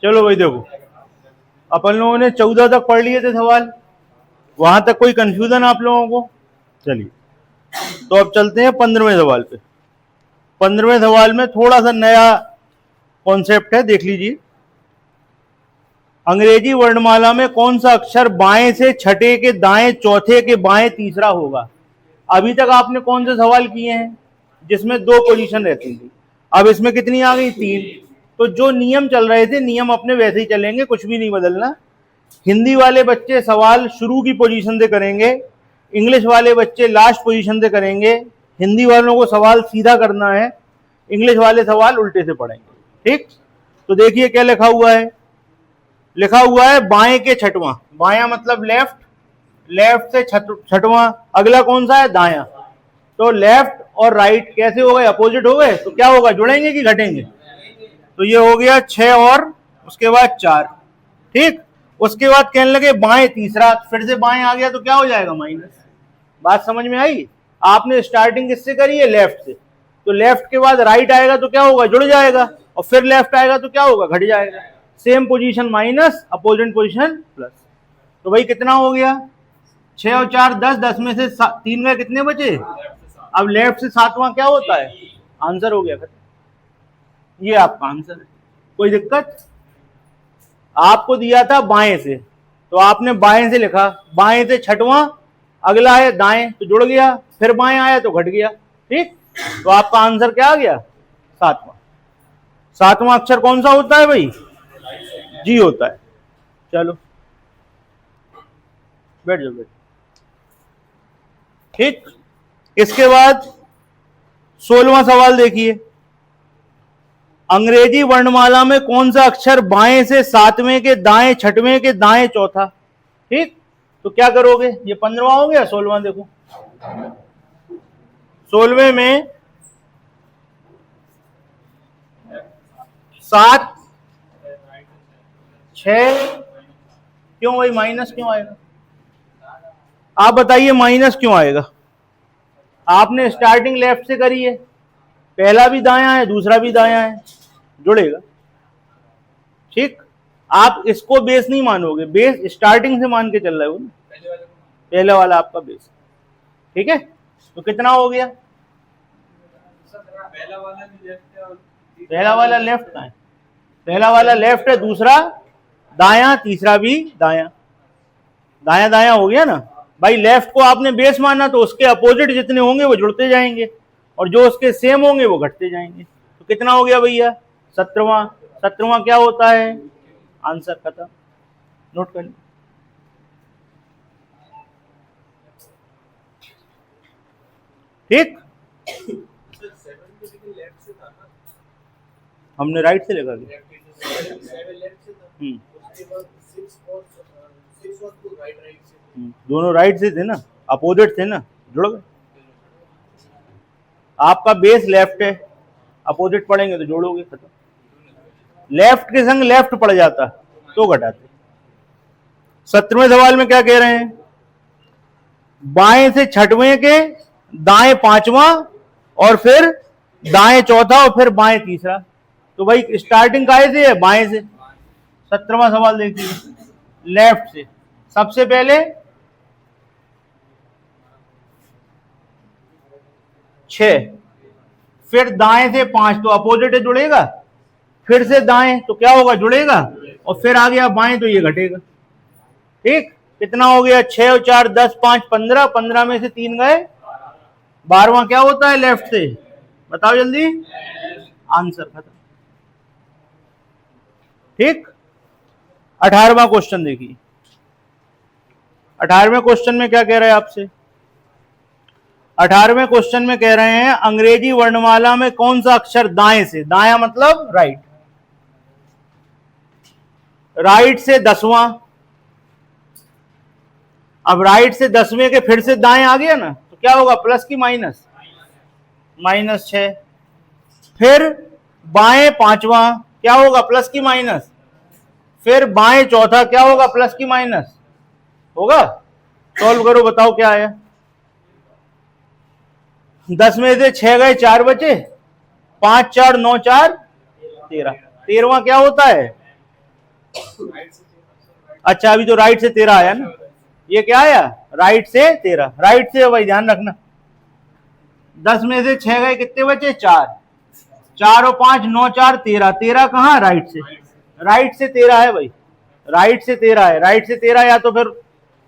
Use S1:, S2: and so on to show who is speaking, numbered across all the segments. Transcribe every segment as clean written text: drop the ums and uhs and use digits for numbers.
S1: चलो भाई देखो, अपन लोगों ने 14 तक पढ़ लिए थे सवाल, वहां तक कोई कंफ्यूजन आप लोगों को? चलिए, तो अब चलते हैं 15वें सवाल पे। 15वें सवाल में थोड़ा सा नया कॉन्सेप्ट है, देख लीजिए। अंग्रेजी वर्णमाला में कौन सा अक्षर बाएं से छठे के दाएं चौथे के बाएं तीसरा होगा? अभी तक आपने कौन से सवाल किए हैं जिसमें 2 पोजीशन रहती थी, अब इसमें कितनी आ गई? 3। तो जो नियम चल रहे थे, नियम अपने वैसे ही चलेंगे, कुछ भी नहीं बदलना। हिंदी वाले बच्चे सवाल शुरू की पोजीशन से करेंगे, इंग्लिश वाले बच्चे लास्ट पोजीशन से करेंगे। हिंदी वालों को सवाल सीधा करना है, इंग्लिश वाले सवाल उल्टे से पढ़ेंगे, ठीक? तो देखिए क्या लिखा हुआ है। लिखा हुआ है बाएं के छठवां, बायां मतलब लेफ्ट, लेफ्ट से छठवां। अगला कौन सा है? दायां। तो लेफ्ट और राइट कैसे हो गए? अपोजिट हो गए, तो क्या होगा? जुड़ेंगे कि घटेंगे? तो ये हो गया 6 और उसके बाद 4, ठीक। उसके बाद कहने लगे बाएं तीसरा, फिर से बाएं आ गया तो क्या हो जाएगा? माइनस। बात समझ में आई? आपने स्टार्टिंग किससे करी है? लेफ्ट से। तो लेफ्ट के बाद राइट आएगा तो क्या होगा? जुड़ जाएगा, और फिर लेफ्ट आएगा तो क्या होगा? घट जाएगा। Same position minus, opposite position plus. तो भाई कितना हो गया? 6 और 4 10, 10 में से 3 गए, कितने बचे? अब लेफ्ट से सातवां क्या होता है? आंसर हो गया खत्म। ये आपका आंसर है। कोई दिक्कत? आपको दिया था बाएं से, तो आपने बाएं से लिखा, बाएं से छठवां, अगला है दाएं तो जुड़ गया, फिर बाएं आया तो घट गया, ठीक। तो आपका आंसर क्या आ गया? 7वां। 7वां अक्षर कौन सा होता है भाई? जी होता है। चलो बैठ जाओ, बैठ। ठीक, इसके बाद 16वां सवाल देखिए। अंग्रेजी वर्णमाला में कौन सा अक्षर बाएं से 7वें के दाएं छठवें के दाएं चौथा? ठीक, तो क्या करोगे? ये 15वां हो गया, 16वां देखो। 16वें में 7 6, क्यों भाई माइनस क्यों आएगा? आप बताइए माइनस क्यों आएगा? आपने स्टार्टिंग लेफ्ट से करी है, पहला भी दायां है दूसरा भी दायां है, जुड़ेगा, ठीक। आप इसको बेस नहीं मानोगे, बेस स्टार्टिंग से मान के चल रहे हो ना, पहले वाला आपका बेस, ठीक है। तो कितना हो गया? पहला वाला लेफ्ट का है, पहला वाला लेफ्ट है, दूसरा दायां, तीसरा भी दायां, दायां दायां हो गया ना भाई। लेफ्ट को आपने बेस माना तो उसके अपोजिट जितने होंगे वो जुड़ते जाएंगे, और जो उसके सेम होंगे वो घटते जाएंगे। तो कितना हो गया भैया? 17वां। 17वां क्या होता है? आंसर खत्म। नोट कर लो। ठीक, हमने राइट से लिखा गया। दोनों राइट से थे ना, अपोजिट थे ना, जुड़ गए। आपका बेस लेफ्ट है, अपोजिट पढ़ेंगे तो जोड़ोगे, खत्म। लेफ्ट के संग लेफ्ट पड़ जाता तो घटाते। 17वें सवाल में क्या कह रहे हैं? बाएं से छठवें के दाएं पांचवा, और फिर दाएं चौथा, और फिर बाएं तीसरा। तो भाई स्टार्टिंग काहे से है? बाएं से। 17वां सवाल देखिए, लेफ्ट से। सबसे पहले 6, फिर दाएं से 5, तो अपोजिट जुड़ेगा, फिर से दाएं तो क्या होगा? जुड़ेगा, और फिर आ गया बाएं तो ये घटेगा, ठीक। कितना हो गया? 6 और 4 10, 5 15, 15 में से 3 गए, 12वां क्या होता है लेफ्ट से? बताओ जल्दी। आंसर खत्म, ठीक। 18वां क्वेश्चन देखिए। 18वें क्वेश्चन में क्या कह रहे हैं आपसे? 18वें क्वेश्चन में कह रहे हैं अंग्रेजी वर्णमाला में कौन सा अक्षर दाएं से, दायां मतलब राइट, राइट से 10वां। अब राइट से 10वें के फिर से दाएं आ गया ना, तो क्या होगा? प्लस की माइनस? -6। फिर बाएं पांचवा क्या होगा? प्लस की माइनस? फिर बाएं चौथा क्या होगा? प्लस की माइनस होगा। सॉल्व करो, बताओ क्या आया? 10 में से 6 गए, 4 बचे, 5 4 9 4 13। 13वां क्या होता है? अच्छा अभी तो राइट से 13 आया ना, ये क्या आया राइट से 13, राइट से भाई ध्यान रखना। 10 में से 6 गए, कितने बचे 4, 4 और 5 9 4 13, 13 कहाँ राइट से, राइट से 13 है भाई, राइट से 13 है, राइट से 13। या तो फिर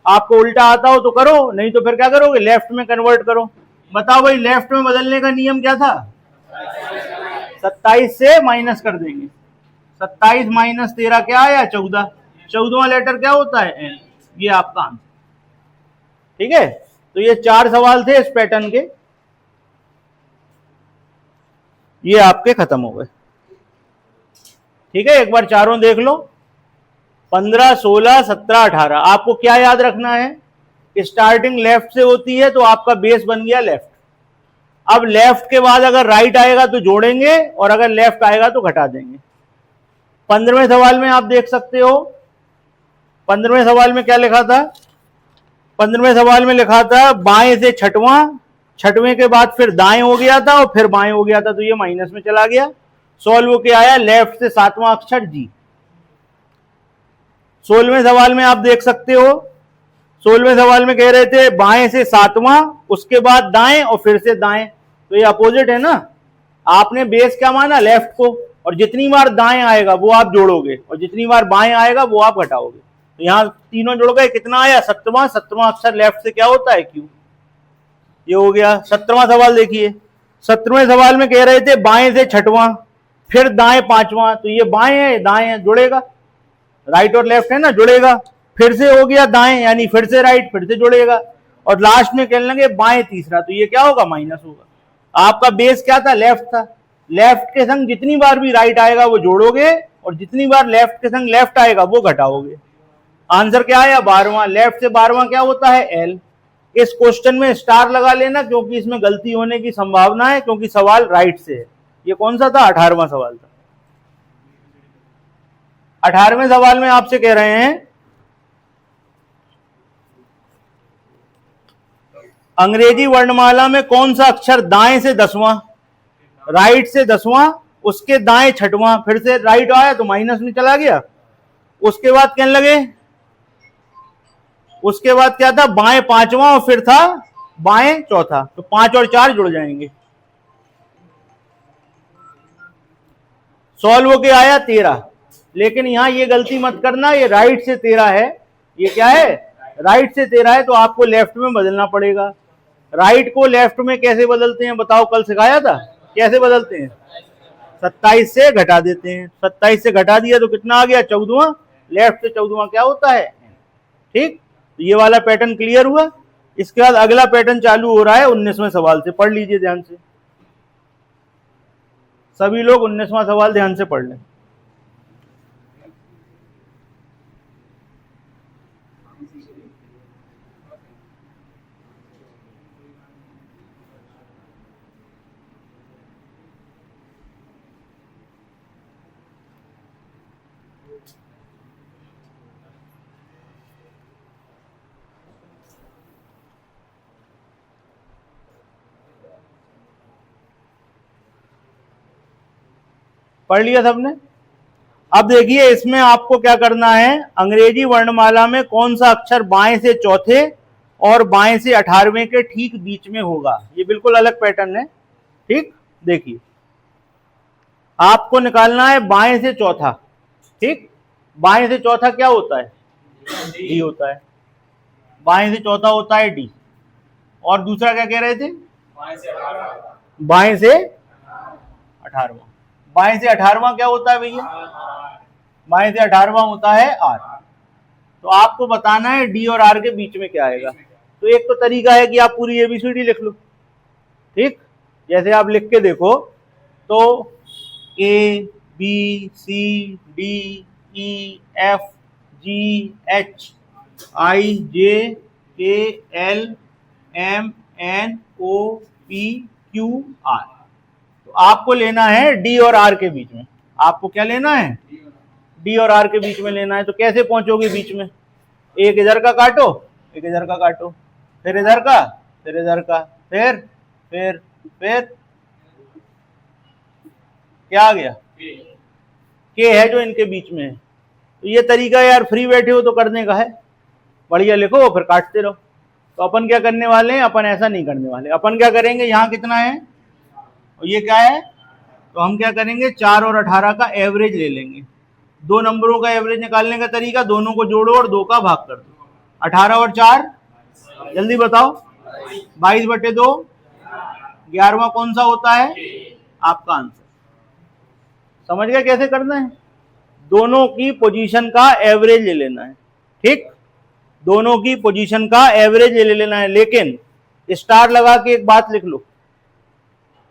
S1: आपको उल्टा आता हो तो करो, नहीं तो फिर क्या करोगे लेफ्ट में कन्वर्ट करो। बताओ भाई लेफ्ट में बदलने का नियम क्या था, 27 से माइनस कर देंगे, 27 माइनस 13 क्या आया 14, 14वां लेटर क्या होता है एन, ये आपका आंसर। ठीक है, तो ये 4 सवाल थे इस पैटर्न के, ये आपके खत्म हो गए। ठीक है, एक बार चारों देख लो, 15 16 17 18। आपको क्या याद रखना है, स्टार्टिंग लेफ्ट से होती है तो आपका बेस बन गया लेफ्ट। अब लेफ्ट के बाद अगर राइट आएगा तो जोड़ेंगे और अगर लेफ्ट आएगा तो घटा देंगे। 15वें सवाल में आप देख सकते हो, 15वें सवाल में क्या लिखा था, 15वें सवाल में लिखा था बाएं से छठवां, छठवें के बाद फिर दाएं हो गया था और फिर बाएं हो गया था, तो ये माइनस में चला गया। सॉल्व होके आया लेफ्ट से 7वां अक्षर जी। 16वें सवाल में आप देख सकते हो, 16वें सवाल में कह रहे थे बाएं से 7वां, उसके बाद दाएं और फिर से दाएं, तो ये अपोजिट है ना। आपने बेस क्या माना लेफ्ट को, और जितनी बार दाएं आएगा वो आप जोड़ोगे और जितनी बार बाएं आएगा वो आप घटाओगे। तो यहां तीनों जुड़ गए, कितना आया 7वां, 7वां अक्षर लेफ्ट से क्या होता है क्यू, ये हो गया। 17वां सवाल देखिए, 17वें सवाल में कह रहे थे बाएं से छठवां फिर दाएं 5वां, तो ये बाएं है दाएं है, जुड़ेगा, राइट और लेफ्ट है ना, जुड़ेगा। फिर से हो गया दाएं यानी फिर से राइट, फिर से जुड़ेगा, और लास्ट में कहने लगे बाएं तीसरा, तो ये क्या होगा माइनस होगा। आपका बेस क्या था लेफ्ट था, लेफ्ट के संग जितनी बार भी राइट आएगा वो जोड़ोगे और जितनी बार लेफ्ट के संग लेफ्ट आएगा वो घटाओगे। आंसर क्या आया 12वां, लेफ्ट से 12वां क्या होता है एल। इस क्वेश्चन में स्टार लगा लेना क्योंकि इसमें गलती होने की संभावना है, क्योंकि सवाल राइट से है। ये कौन सा था 18वां सवाल था। 18वें सवाल में आपसे कह रहे हैं अंग्रेजी वर्णमाला में कौन सा अक्षर दाएं से 10वां, राइट से 10वां, उसके दाएं छठवां, फिर से राइट आया तो माइनस में चला गया। उसके बाद कहने लगे, उसके बाद क्या था बाएं 5वां और फिर था बाएं चौथा, तो 5 और 4 जुड़ जाएंगे। सॉल्व होके आया 13, लेकिन यहां ये गलती मत करना, ये राइट से 13 है, ये क्या है राइट से 13 है, तो आपको लेफ्ट में बदलना पड़ेगा। राइट को लेफ्ट में कैसे बदलते हैं बताओ, कल सिखाया था, कैसे बदलते हैं 27 से घटा देते हैं, 27 से घटा दिया तो कितना आ गया 14वां, लेफ्ट से 14वां क्या होता है। ठीक, तो ये वाला पैटर्न क्लियर हुआ। इसके बाद अगला पैटर्न चालू हो रहा है 19वें सवाल से, पढ़ लीजिए ध्यान से, सभी लोग 19वां सवाल ध्यान से पढ़ लें। पढ़ लिया सबने। अब देखिए इसमें आपको क्या करना है, अंग्रेजी वर्णमाला में कौन सा अक्षर बाएं से चौथे और बाएं से 18वें के ठीक बीच में होगा। ये बिल्कुल अलग पैटर्न है। ठीक, देखिए आपको निकालना है बाएं से चौथा। ठीक, बाएं से चौथा क्या होता है डी होता है, बाएं से चौथा होता है डी। और दूसरा क्या कह रहे थे बाएं से 18वां, बाएं से 18वां क्या होता है भैया, बाएं से 18वां होता है आर। तो आपको बताना है डी और आर के बीच में क्या आएगा। तो एक तो तरीका है कि आप पूरी एबीसीडी लिख लो। ठीक, जैसे आप लिख के देखो तो A B C D E F G H I J K L M N O P Q R. तो आपको लेना है डी और आर के बीच में, आपको क्या लेना है डी और आर के बीच में लेना है। तो कैसे पहुंचोगे बीच में, एक इधर का काटो, एक इधर का काटो, फिर इधर का, फिर इधर का, फिर क्या आ गया के है जो इनके बीच में है। तो तो ये तरीका यार फ्री बैठे हो तो करने का है, बढ़िया लिखो फिर काटते रहो। तो अपन क्या करने वाले हैं, अपन ऐसा नहीं करने वाले। अपन क्या करेंगे, यहाँ कितना है और ये क्या है, तो हम क्या करेंगे 4 और 18 का एवरेज ले लेंगे। दो नंबरों का एवरेज निकालने का तरीका, दोनों को जोड़ो और 2 का भाग कर दो। 18 और 4 जल्दी बताओ, 22/2। 11वां कौन सा होता है, आपका आंसर। समझ गया कैसे करना है, दोनों की पोजीशन का एवरेज ले लेना है। ठीक, दोनों की पोजीशन का एवरेज ले लेना है, लेकिन स्टार लगा के एक बात लिख लो,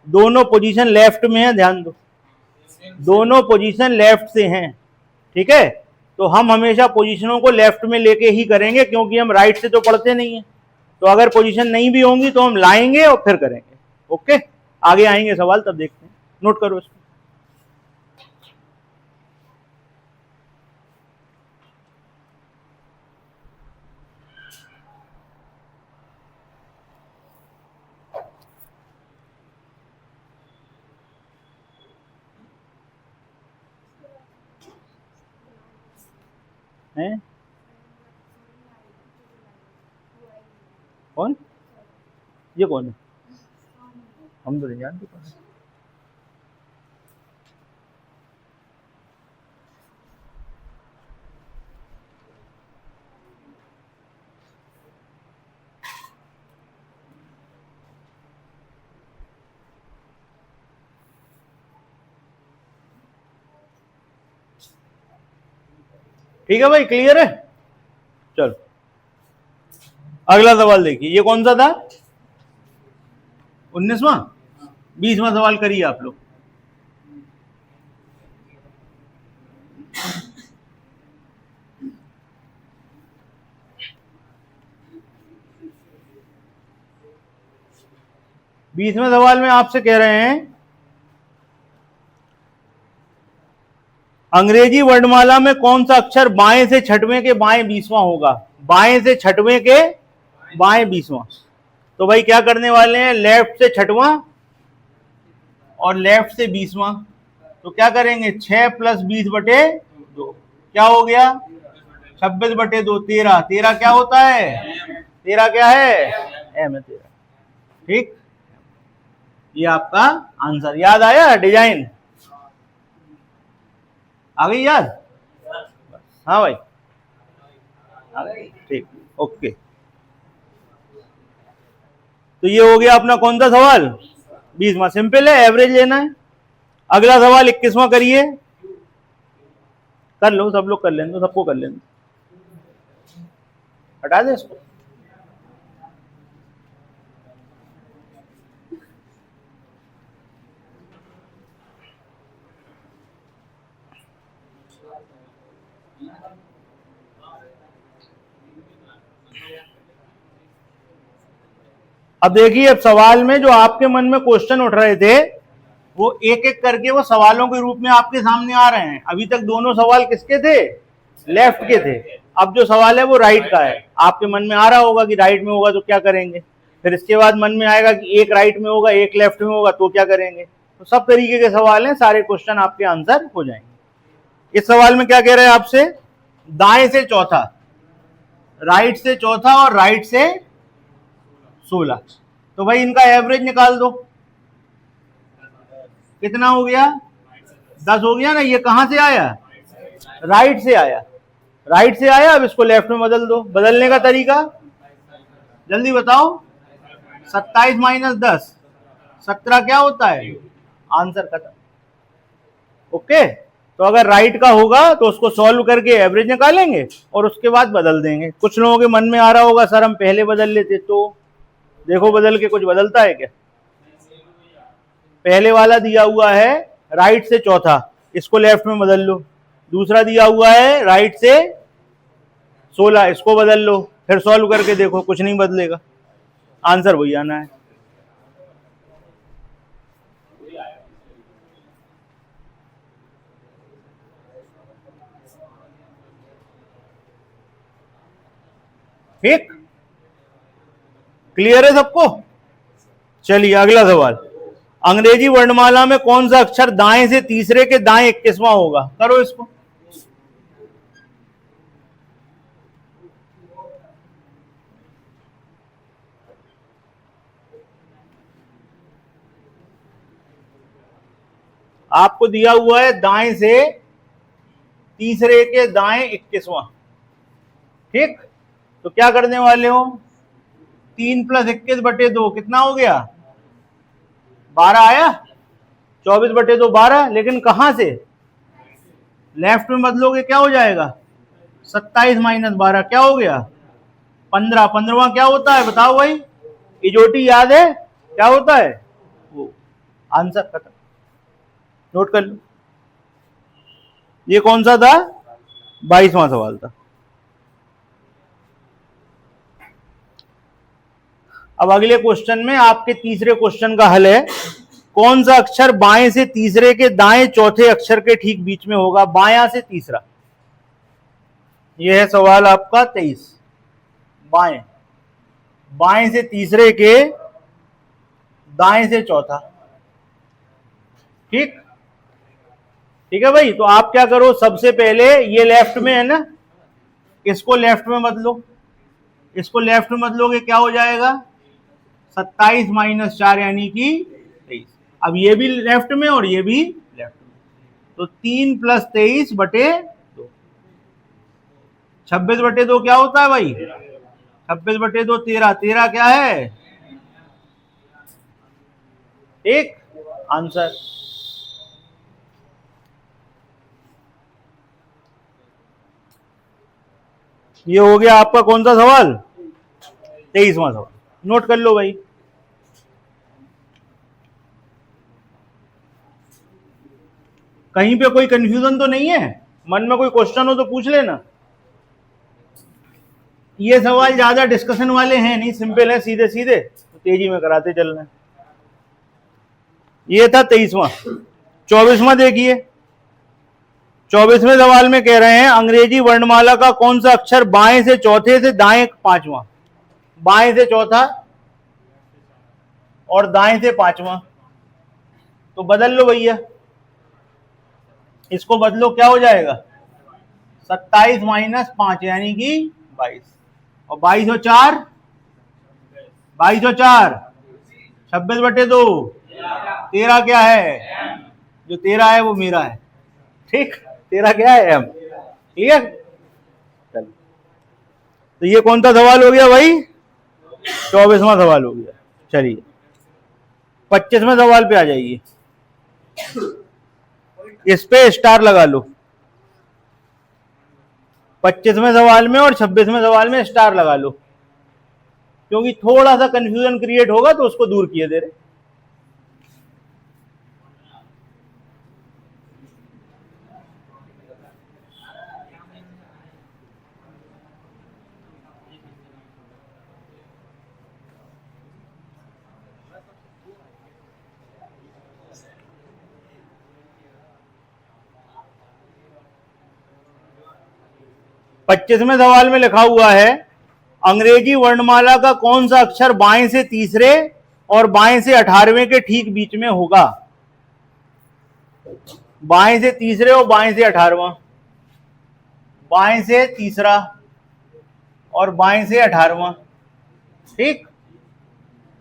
S1: दोनों पोजीशन लेफ्ट में है, ध्यान दो, दोनों पोजीशन लेफ्ट से हैं। ठीक है, तो हम हमेशा पोजीशनों को लेफ्ट में लेके ही करेंगे, क्योंकि हम राइट से तो पढ़ते नहीं है। तो अगर पोजीशन नहीं भी होंगी तो हम लाएंगे और फिर करेंगे। ओके, आगे आएंगे सवाल, तब देखते हैं, नोट करो इसको। हैं कौन, ये कौन है, हम तो नहीं जानते कौन है। ठीक है भाई, क्लियर है। चलो अगला सवाल देखिए, ये कौन सा था, 19वां, 20वां सवाल करिए आप लोग। बीसवें सवाल में आपसे कह रहे हैं अंग्रेजी वर्णमाला में कौन सा अक्षर बाएं से छठवें के बाएं 20वां होगा। बाएं से छठवें के बाएं 20वां। तो भाई क्या करने वाले हैं, लेफ्ट से छठवां और लेफ्ट से 20वां। तो क्या करेंगे, 6 + 20/2 क्या हो गया, 26/2। 13, 13 क्या होता है, 13 क्या है, एम है 13। ठीक, ये आपका आंसर। याद आया डिजाइन, आ गई याद, हाँ भाई आ गई, ठीक, ओके। तो ये हो गया अपना कौन सा सवाल, 20वां। सिंपल है, एवरेज लेना है। अगला सवाल 21वां करिए, कर लो सब लोग, कर लेंगे, सबको कर लेंगे, हटा दे इसको। अब देखिए, अब सवाल में जो आपके मन में क्वेश्चन उठ रहे थे वो एक एक करके वो सवालों के रूप में आपके सामने आ रहे हैं। अभी तक दोनों सवाल किसके थे, लेफ्ट के थे। अब जो सवाल है वो राइट का है। आपके मन में आ रहा होगा कि राइट में होगा तो क्या करेंगे, फिर इसके बाद मन में आएगा कि एक राइट में होगा एक लेफ्ट में होगा तो क्या करेंगे। तो सब तरीके के सवाल हैं, सारे क्वेश्चन आपके आंसर हो जाएंगे। इस सवाल में क्या कह रहे हैं आपसे, दाएं से चौथा, राइट से चौथा और राइट से 16। तो भाई इनका एवरेज निकाल दो, कितना हो गया, 10 हो गया ना। ये कहां से आया, राइट से आया, राइट से आया। अब इसको लेफ्ट में बदल दो। बदलने का तरीका जल्दी बताओ, 27 - 10 17 क्या होता है, आंसर खत्म। ओके, तो अगर राइट का होगा तो उसको सॉल्व करके एवरेज निकालेंगे और उसके बाद बदल देंगे। कुछ लोगों के मन में आ रहा होगा सर हम पहले बदल लेते, तो देखो बदल के कुछ बदलता है क्या। पहले वाला दिया हुआ है राइट से चौथा, इसको लेफ्ट में बदल लो। दूसरा दिया हुआ है राइट से 16, इसको बदल लो। फिर सॉल्व करके देखो, कुछ नहीं बदलेगा, आंसर वही आना है। ठीक, क्लियर है सबको। चलिए अगला सवाल, अंग्रेजी वर्णमाला में कौन सा अक्षर दाएं से तीसरे के दाएं 21वां होगा। करो इसको, आपको दिया हुआ है दाएं से तीसरे के दाएं 21वां, ठीक। तो क्या करने वाले हो, 3 + 21/2 कितना हो गया, 12 आया, 24/2 12, लेकिन कहां से, लेफ्ट में बदलोगे क्या हो जाएगा, 27 - 12 क्या हो गया, 15। 15वां क्या होता है बताओ भाई, इजोटी याद है क्या होता है, वो आंसर खत्म, नोट कर लो। ये कौन सा था, 22वां सवाल था। अब अगले क्वेश्चन में आपके तीसरे क्वेश्चन का हल है, कौन सा अक्षर बाएं से तीसरे के दाएं चौथे अक्षर के ठीक बीच में होगा, बायां से तीसरा। यह है सवाल आपका 23। बाएं, बाएं से तीसरे के दाएं से चौथा, ठीक, ठीक है भाई। तो आप क्या करो, सबसे पहले ये लेफ्ट में है ना, इसको लेफ्ट में बदलो, इसको लेफ्ट में बदलोगे क्या हो जाएगा, 27 - 4 यानी कि 23। अब ये भी लेफ्ट में और ये भी लेफ्ट में, तो 3 + 23/2, 26/2 क्या होता है भाई, 26/2 13, 13 क्या है, एक आंसर। ये हो गया आपका कौन सा सवाल, 23वां सवाल, नोट कर लो भाई। कहीं पे कोई कंफ्यूजन तो नहीं है, मन में कोई क्वेश्चन हो तो पूछ लेना। ये सवाल ज्यादा डिस्कशन वाले हैं नहीं, सिंपल है, सीधे सीधे, तो तेजी में कराते चलना है। ये था 23वां। 24वां देखिए, 24वें सवाल में कह रहे हैं अंग्रेजी वर्णमाला का कौन सा अक्षर बाएं से चौथे से दाएं पांचवां, बाएं से चौथा और दाएं से पांचवां, तो बदल लो भैया, इसको बदलो क्या हो जाएगा, 27 - 5 यानी कि 22, और 22 और 4, 22 और 4 26/2, 13 क्या है, जो 13 है वो मेरा है, ठीक, 13 क्या है हम, ठीक है। चलो, तो ये कौन सा सवाल हो गया भाई, 24वां सवाल हो गया। चलिए 25वें सवाल पे आ जाइए, इस पे स्टार लगा लो, 25वें सवाल में और 26वें सवाल में स्टार लगा लो, क्योंकि थोड़ा सा कंफ्यूजन क्रिएट होगा तो उसको दूर किए दे रहे। पच्चीसवें सवाल में लिखा हुआ है अंग्रेजी वर्णमाला का कौन सा अक्षर बाएं से तीसरे और बाएं से 18वें के ठीक बीच में होगा, बाएं से तीसरे और बाएं से 18वां, बाएं से तीसरा और बाएं से 18वां, ठीक।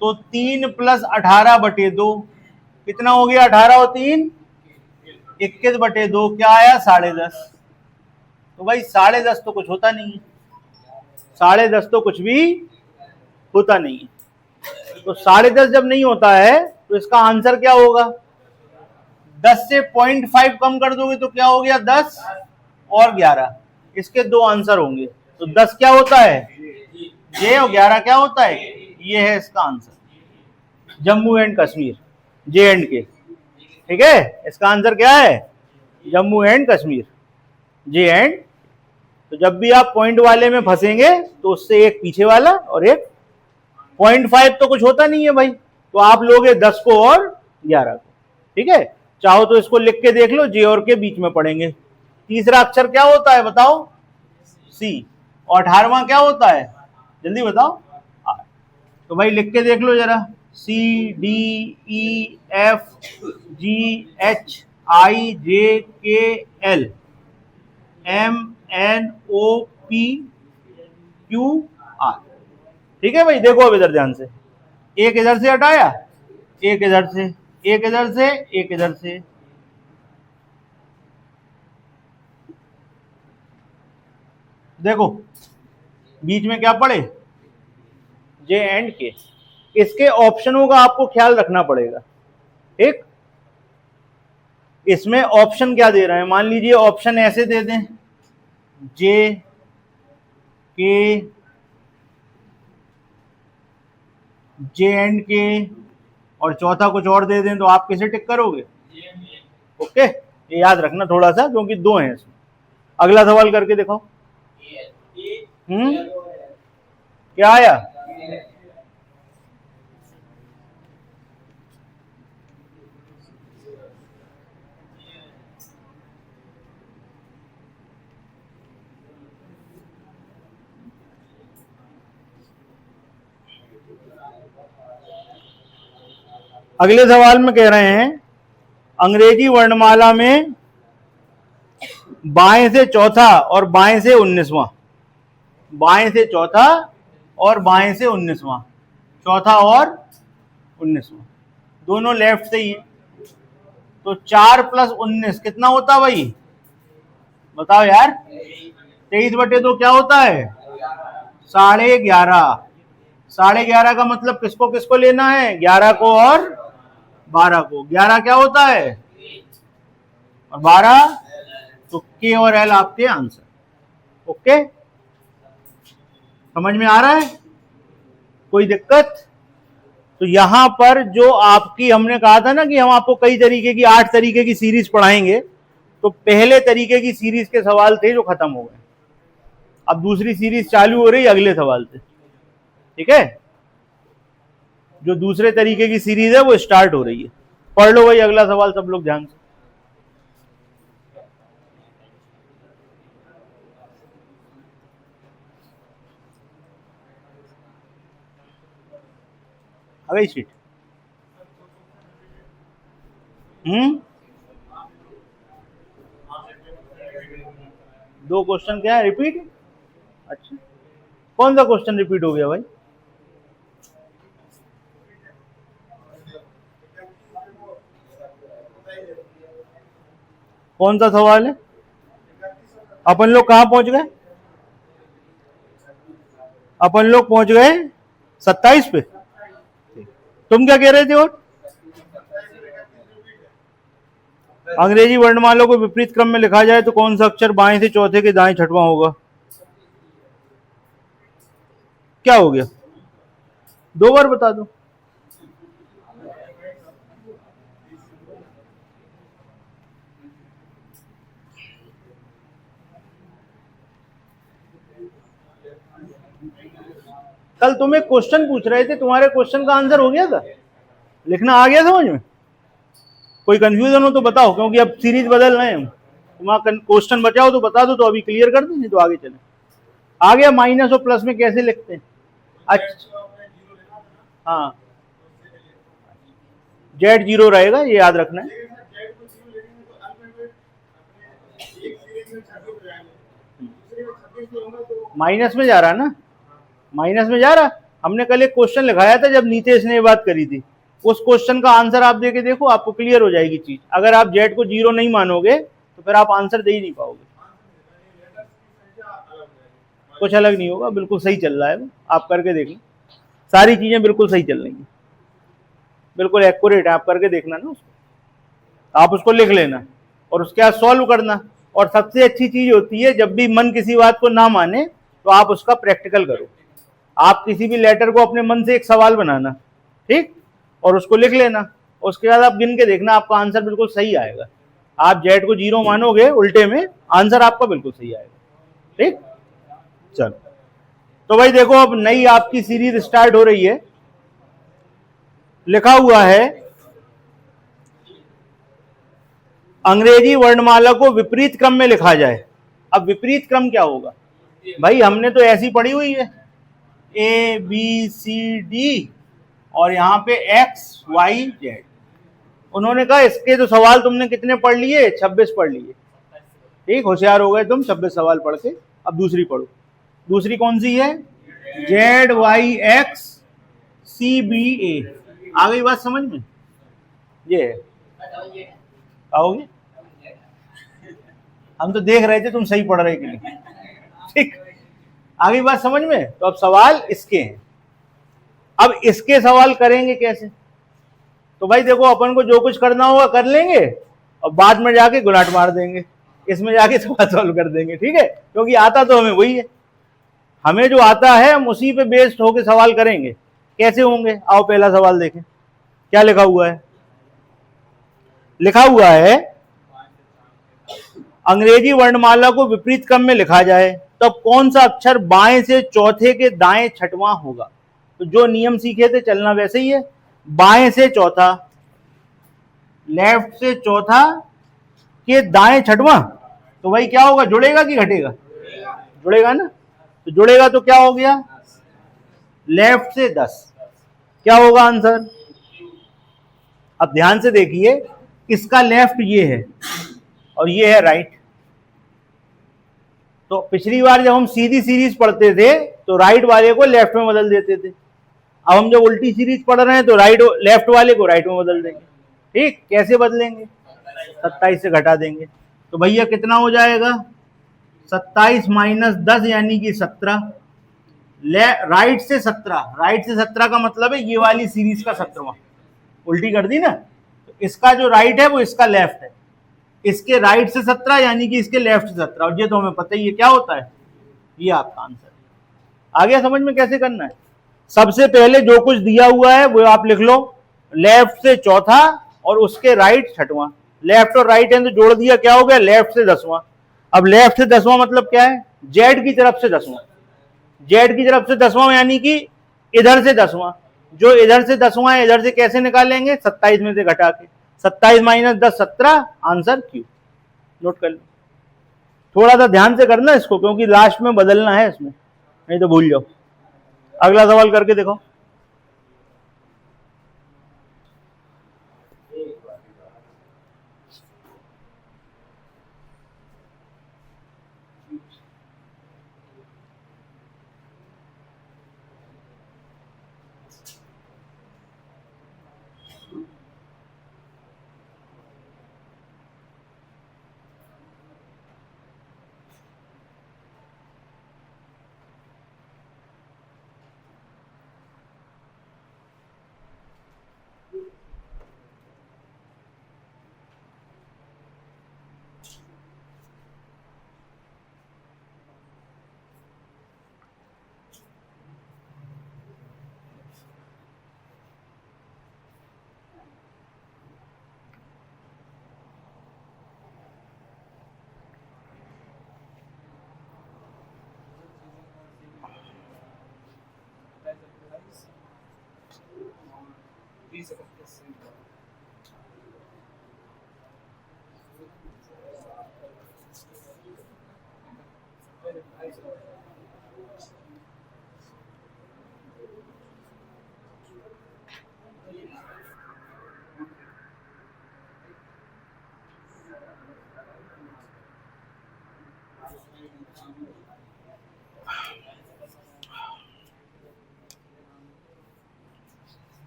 S1: तो 3 + 18/2 कितना हो गया, 18 और 3 21/2, क्या आया 10.5। तो भाई 10.5 तो कुछ होता नहीं है, 10.5 तो कुछ भी होता नहीं है। तो 10.5 जब नहीं होता है तो इसका आंसर क्या होगा, 10 से 0.5 कम कर दोगे तो क्या हो गया, 10 और 11, इसके दो आंसर होंगे। तो 10 क्या होता है जे, और 11 क्या होता है, ये है इसका answer, Jammu and Kashmir, J&K, ठीक है। इसका आंसर क्या है, जम्मू एंड कश्मीर, J&K। तो जब भी आप पॉइंट वाले में फंसेंगे तो उससे एक पीछे वाला और एक 0.5 तो कुछ होता नहीं है भाई, तो आप लोगे 10 को और 11 को, ठीक है। चाहो तो इसको लिख के देख लो, जे और के बीच में पढ़ेंगे। तीसरा अक्षर क्या होता है बताओ, सी, और 18वां क्या होता है, जल्दी बताओ, आर। तो भाई लिख के देख लो जरा, CDEFGHIJKL MNOPQR, ठीक है भाई। देखो अब इधर ध्यान से, एक इधर से हटाया, एक इधर से, एक इधर से, एक इधर से, देखो बीच में क्या पड़े, जे एंड के। इसके ऑप्शनों का आपको ख्याल रखना पड़ेगा, ठीक। इसमें ऑप्शन क्या दे रहे हैं, मान लीजिए ऑप्शन ऐसे दे दें, जे के, जे एंड के, और चौथा कुछ और दे दें, तो आप किसे टिक करोगे? ओके, ये याद रखना थोड़ा सा, क्योंकि दो हैं इसमें। अगला सवाल करके दिखाओ। क्या आया? अगले सवाल में कह रहे हैं अंग्रेजी वर्णमाला में बाएं से चौथा और बाएं से 19वां, बाएं से चौथा और बाएं से 19वां, चौथा और 19वां, दोनों लेफ्ट से ही है। तो 4 + 19 कितना होता भाई, बताओ यार? 23/2 क्या होता है? 11.5। 11.5 का मतलब किसको किसको लेना है? 11 को और 12 को। 11 क्या होता है? और 12, तो के और एल आपके आंसर। ओके, समझ में आ रहा है? कोई दिक्कत? तो यहां पर जो आपकी, हमने कहा था ना कि हम आपको कई तरीके की 8 तरीके की सीरीज पढ़ाएंगे, तो पहले तरीके की सीरीज के सवाल थे जो खत्म हो गए। अब दूसरी सीरीज चालू हो रही है अगले सवाल से, ठीक है? जो दूसरे तरीके की सीरीज है वो स्टार्ट हो रही है। पढ़ लो भाई अगला सवाल सब लोग ध्यान से। आ गई शीट? दो क्वेश्चन क्या है रिपीट? अच्छा, कौन सा क्वेश्चन रिपीट हो गया भाई? कौन सा सवाल है? अपन लोग कहां पहुंच गए? अपन लोग पहुंच गए 27 पे। तुम क्या कह रहे थे? और अंग्रेजी वर्णमाला को विपरीत क्रम में लिखा जाए तो कौन सा अक्षर बाएं से चौथे के दाएं छठवां होगा? क्या हो गया? 2 बार बता दो। कल तुम्हें क्वेश्चन पूछ रहे थे, तुम्हारे क्वेश्चन का आंसर हो गया था? लिखना आ गया समझ में? कोई कंफ्यूजन हो तो बताओ, क्योंकि अब सीरीज बदल रहे हैं हम। तुम्हारा क्वेश्चन बचाओ तो बता दो, तो अभी क्लियर कर दो, नहीं तो आगे चले। आ गया? माइनस और प्लस में कैसे लिखते हैं? अच्छा, हाँ, जेड 0 रहेगा, ये याद रखना है। माइनस में जा रहा है ना, माइनस में जा रहा। हमने कल एक क्वेश्चन लिखाया था जब नीतीश ने ये बात करी थी, उस क्वेश्चन का आंसर आप देके देखो, आपको क्लियर हो जाएगी चीज। अगर आप जेड को 0 नहीं मानोगे तो फिर आप आंसर दे ही नहीं पाओगे। कुछ अलग नहीं होगा, बिल्कुल सही चल रहा है वो, आप करके देख लो। सारी चीजें बिल्कुल सही चल रही हैं, बिल्कुल एक्यूरेट है। आप करके देखना ना उसको, आप उसको लिख लेना और उसके बाद सॉल्व करना। और सबसे अच्छी चीज होती है जब भी मन किसी बात को ना माने तो आप उसका प्रैक्टिकल करो। आप किसी भी लेटर को अपने मन से एक सवाल बनाना, ठीक, और उसको लिख लेना। उसके बाद आप गिन के देखना, आपका आंसर बिल्कुल सही आएगा। आप जेड को 0 मानोगे उल्टे में, आंसर आपका बिल्कुल सही आएगा, ठीक। चलो, तो भाई देखो अब नई आपकी सीरीज स्टार्ट हो रही है। लिखा हुआ है अंग्रेजी वर्णमाला को विपरीत क्रम में लिखा जाए। अब विपरीत क्रम क्या होगा भाई? हमने तो ऐसी पढ़ी हुई है, ए बी सी डी और यहां पे एक्स वाई जेड। उन्होंने कहा इसके तो सवाल तुमने कितने पढ़ लिए? 26 पढ़ लिए, ठीक, होशियार हो गए तुम 26 सवाल पढ़ के। अब दूसरी पढ़ो। दूसरी कौन सी है? Z Y X C B A. आ गई बात समझ में? ये है, आओगे? हम तो देख रहे थे तुम सही पढ़ रहे कि नहीं, ठीक। आगे बात समझ में? तो अब सवाल इसके हैं। अब इसके सवाल करेंगे कैसे? तो भाई देखो, अपन को जो कुछ करना होगा कर लेंगे और बाद में जाके गुलाट मार देंगे, इसमें जाके सवाल सॉल्व कर देंगे, ठीक है? क्योंकि आता तो हमें वही है, हमें जो आता है हम उसी पे बेस्ड होके सवाल करेंगे। कैसे होंगे? आओ पहला सवाल देखें, क्या लिखा हुआ है? लिखा हुआ है अंग्रेजी वर्णमाला को विपरीत क्रम में लिखा जाए तब कौन सा अक्षर बाएं से चौथे के दाएं छठवां होगा? तो जो नियम सीखे थे चलना वैसे ही है, बाएं से चौथा, लेफ्ट से चौथा के दाएं छठवां। तो भाई क्या होगा, जुड़ेगा कि घटेगा? जुड़ेगा ना। तो जुड़ेगा तो क्या हो गया, लेफ्ट से 10। क्या होगा आंसर? अब ध्यान से देखिए, इसका लेफ्ट ये है और ये है राइट। तो पिछली बार जब हम सीधी सीरीज पढ़ते थे तो राइट वाले को लेफ्ट में बदल देते थे, अब हम जब उल्टी सीरीज पढ़ रहे हैं तो लेफ्ट वाले को राइट में बदल देंगे। ठीक, कैसे बदलेंगे? 27 से घटा देंगे। तो भैया कितना हो जाएगा, 27 माइनस 10 यानी कि 17। राइट से 17, राइट से 17 का मतलब है ये वाली सीरीज का 17वां। उल्टी कर दी ना, तो इसका जो राइट है वो इसका लेफ्ट है, इसके राइट से 17 यानी कि इसके लेफ्ट से 17, और ये तो हमें पता ही है क्या होता है, ये आपका आंसर। आ गया समझ में कैसे करना है? सबसे पहले जो कुछ दिया हुआ है वो आप लिख लो, लेफ्ट से चौथा और उसके राइट छठवां। लेफ्ट और राइट है तो जोड़ दिया, क्या हो गया, लेफ्ट से 10वां। अब लेफ्ट से 10वां मतलब क्या है, जेड की तरफ से 10वां, जेड की तरफ से 10वां यानी कि इधर से 10वां। जो इधर से 10वां है इधर से कैसे निकालेंगे, 27 में से घटा के। 27 माइनस 10 17, आंसर क्यू। नोट कर लो, थोड़ा सा ध्यान से करना इसको क्योंकि लास्ट में बदलना है इसमें, नहीं तो भूल जाओ। अगला सवाल करके देखो।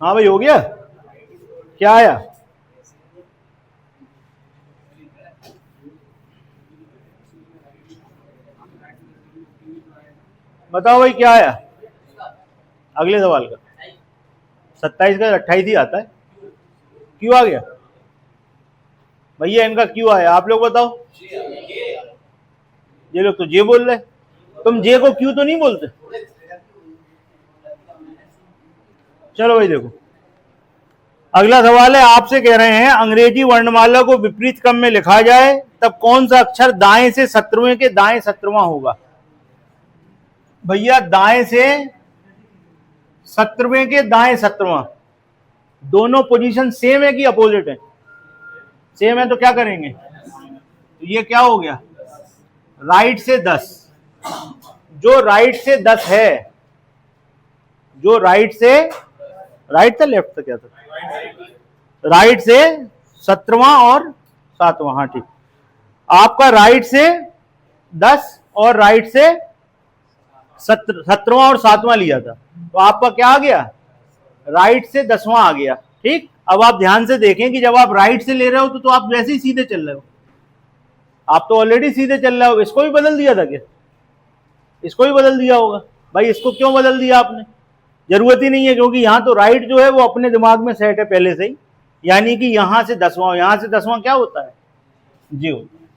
S1: हाँ भाई हो गया, क्या आया? बताओ भाई क्या आया अगले सवाल का? 27 का 28 ही आता है, क्यों आ गया भैया? इनका क्यों आया आप लोग बताओ। ये लोग तो जे बोल रहे, तुम जे को क्यों तो नहीं बोलते। चलो भाई देखो, अगला सवाल है, आपसे कह रहे हैं अंग्रेजी वर्णमाला को विपरीत क्रम में लिखा जाए तब कौन सा अक्षर दाएं से 17वें के दाएं 17वां होगा? भैया दाएं से 17वें के दाएं 17वां, दोनों पोजीशन सेम है कि अपोजिट है? सेम है तो क्या करेंगे, तो ये क्या हो गया, राइट से 10। जो राइट से 10 है, जो राइट से, राइट था लेफ्ट था क्या था, राइट से 17वां और 7वां, हाँ ठीक। आपका राइट से 10 और राइट से 17वां और 7वां लिया था, तो आपका क्या आ गया, राइट से 10वां आ गया। ठीक, अब आप ध्यान से देखें कि जब आप राइट से ले रहे हो तो आप वैसे ही सीधे चल रहे हो, आप तो ऑलरेडी सीधे चल रहे हो, इसको भी बदल दिया था क्या? इसको भी बदल दिया होगा। भाई इसको क्यों बदल दिया आपने? जरूरत ही नहीं है, क्योंकि यहाँ तो राइट जो है वो अपने दिमाग में सेट है पहले से ही, यानी कि यहां से 10वां, यहां से 10वां क्या होता है? जी होता है।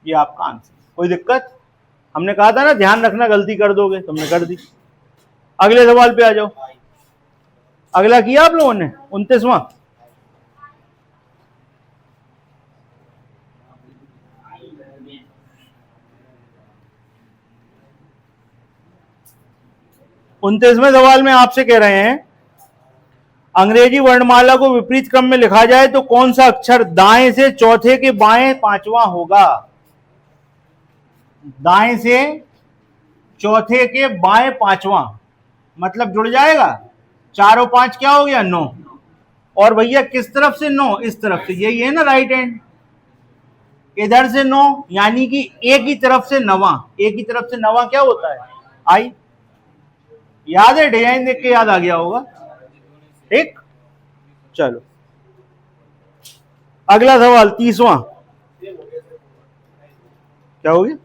S1: ये आपका आंसर। कोई दिक्कत? हमने कहा था ना ध्यान रखना, गलती कर दोगे, तुमने कर दी। अगले सवाल पे आ जाओ। अगला किया आप लोगों ने 29वां। उनतीसवें सवाल में आपसे कह रहे हैं अंग्रेजी वर्णमाला को विपरीत क्रम में लिखा जाए तो कौन सा अक्षर दाएं से चौथे के बाएं पांचवा होगा? दाएं से चौथे के बाएं पांचवा मतलब जुड़ जाएगा, 4 और 5 क्या हो गया? 9। और भैया किस तरफ से 9? इस तरफ से, यही है ना राइट हैंड। इधर से 9 यानी कि एक ही तरफ से 9वां, एक ही तरफ से 9वां क्या होता है? आई। याद है? डिजाइन देख के याद आ गया होगा। ठीक, चलो अगला सवाल 30वां। क्या हो गया?